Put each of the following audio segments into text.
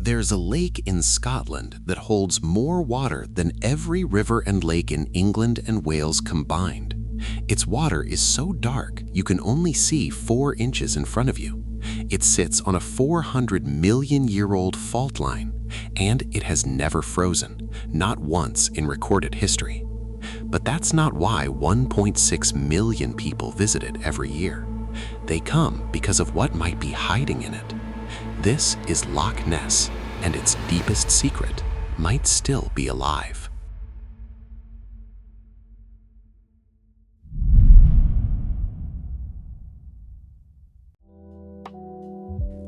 There's a lake in Scotland that holds more water than every river and lake in England and Wales combined. Its water is so dark you can only see 4 inches in front of you. It sits on a 400-million-year-old fault line, and it has never frozen, not once in recorded history. But that's not why 1.6 million people visit it every year. They come because of what might be hiding in it. This is Loch Ness, and its deepest secret might still be alive.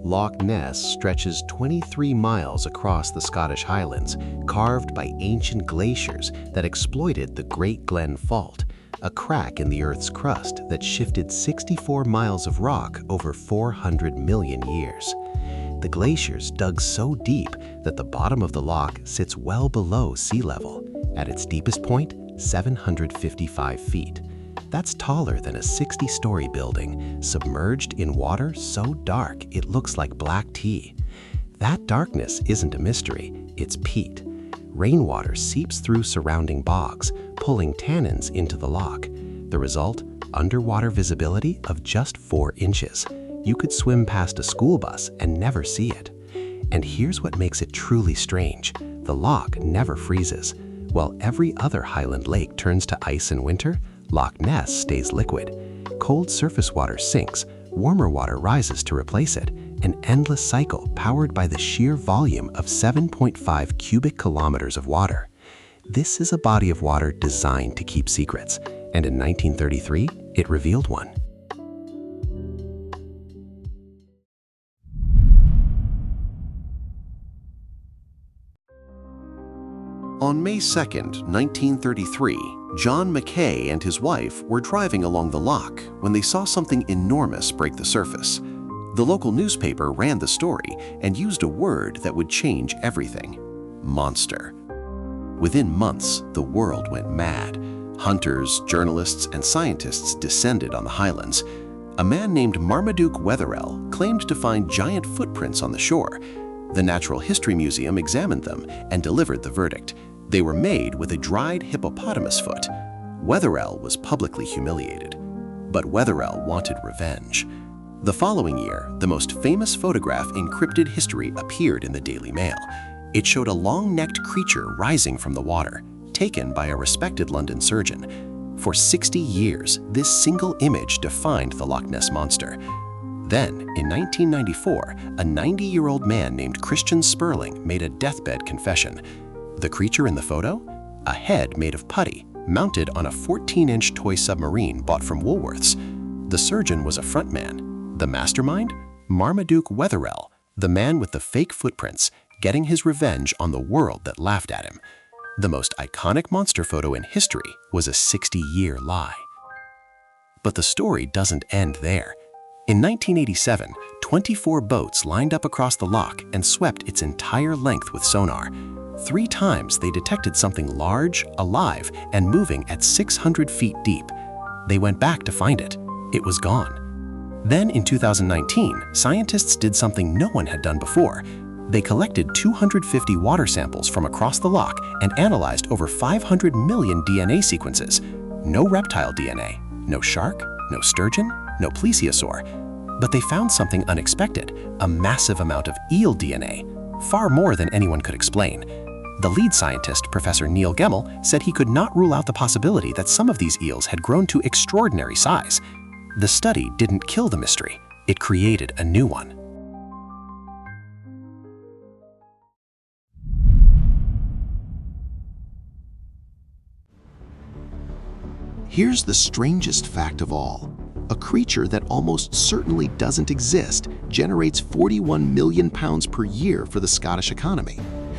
Loch Ness stretches 23 miles across the Scottish Highlands, carved by ancient glaciers that exploited the Great Glen Fault, a crack in the Earth's crust that shifted 64 miles of rock over 400 million years. The glaciers dug so deep that the bottom of the loch sits well below sea level, at its deepest point, 755 feet. That's taller than a 60-story building, submerged in water so dark it looks like black tea. That darkness isn't a mystery, it's peat. Rainwater seeps through surrounding bogs, pulling tannins into the loch. The result? Underwater visibility of just 4 inches. You could swim past a school bus and never see it. And here's what makes it truly strange. The loch never freezes. While every other highland lake turns to ice in winter, Loch Ness stays liquid. Cold surface water sinks, warmer water rises to replace it, an endless cycle powered by the sheer volume of 7.5 cubic kilometers of water. This is a body of water designed to keep secrets, and in 1933, it revealed one. On May 2, 1933, John Mackay and his wife were driving along the loch when they saw something enormous break the surface. The local newspaper ran the story and used a word that would change everything: monster. Within months, the world went mad. Hunters, journalists, and scientists descended on the highlands. A man named Marmaduke Wetherell claimed to find giant footprints on the shore. The Natural History Museum examined them and delivered the verdict. They were made with a dried hippopotamus foot. Wetherell was publicly humiliated. But Wetherell wanted revenge. The following year, the most famous photograph in cryptid history appeared in the Daily Mail. It showed a long-necked creature rising from the water, taken by a respected London surgeon. For 60 years, this single image defined the Loch Ness Monster. Then, in 1994, a 90-year-old man named Christian Sperling made a deathbed confession. The creature in the photo? A head made of putty, mounted on a 14-inch toy submarine bought from Woolworths. The surgeon was a frontman. The mastermind? Marmaduke Wetherell, the man with the fake footprints, getting his revenge on the world that laughed at him. The most iconic monster photo in history was a 60-year lie. But the story doesn't end there. In 1987, 24 boats lined up across the loch and swept its entire length with sonar. 3 times they detected something large, alive, and moving at 600 feet deep. They went back to find it. It was gone. Then in 2019, scientists did something no one had done before. They collected 250 water samples from across the loch and analyzed over 500 million DNA sequences. No reptile DNA, no shark, no sturgeon, no plesiosaur. But they found something unexpected, a massive amount of eel DNA, far more than anyone could explain. The lead scientist, Professor Neil Gemmell, said he could not rule out the possibility that some of these eels had grown to extraordinary size. The study didn't kill the mystery, it created a new one. Here's the strangest fact of all. A creature that almost certainly doesn't exist generates 41 million pounds per year for the Scottish economy.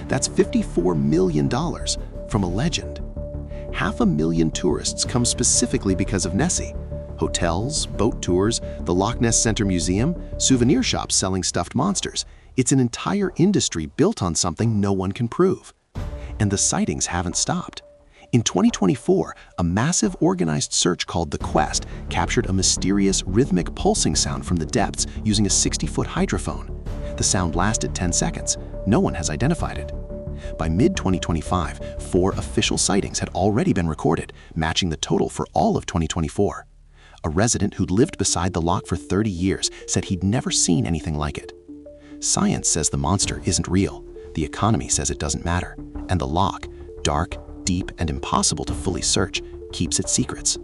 That's $54 million from a legend. 500,000 tourists come specifically because of Nessie. Hotels, boat tours, the Loch Ness Centre Museum, souvenir shops selling stuffed monsters. It's an entire industry built on something no one can prove. And the sightings haven't stopped. In 2024, a massive organized search called The Quest captured a mysterious rhythmic pulsing sound from the depths using a 60-foot hydrophone. The sound lasted 10 seconds. No one has identified it. By mid-2025, 4 official sightings had already been recorded, matching the total for all of 2024. A resident who'd lived beside the loch for 30 years said he'd never seen anything like it. Science says the monster isn't real, the economy says it doesn't matter, and the loch, dark, deep, and impossible to fully search, keeps its secrets.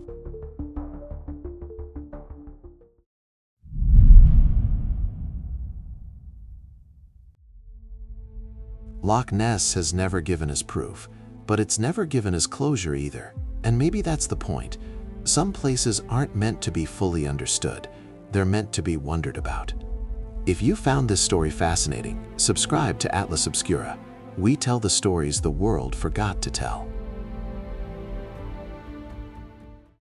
Loch Ness has never given us proof, but it's never given us closure either. And maybe that's the point. Some places aren't meant to be fully understood. They're meant to be wondered about. If you found this story fascinating, subscribe to Atlas Obscura. We tell the stories the world forgot to tell.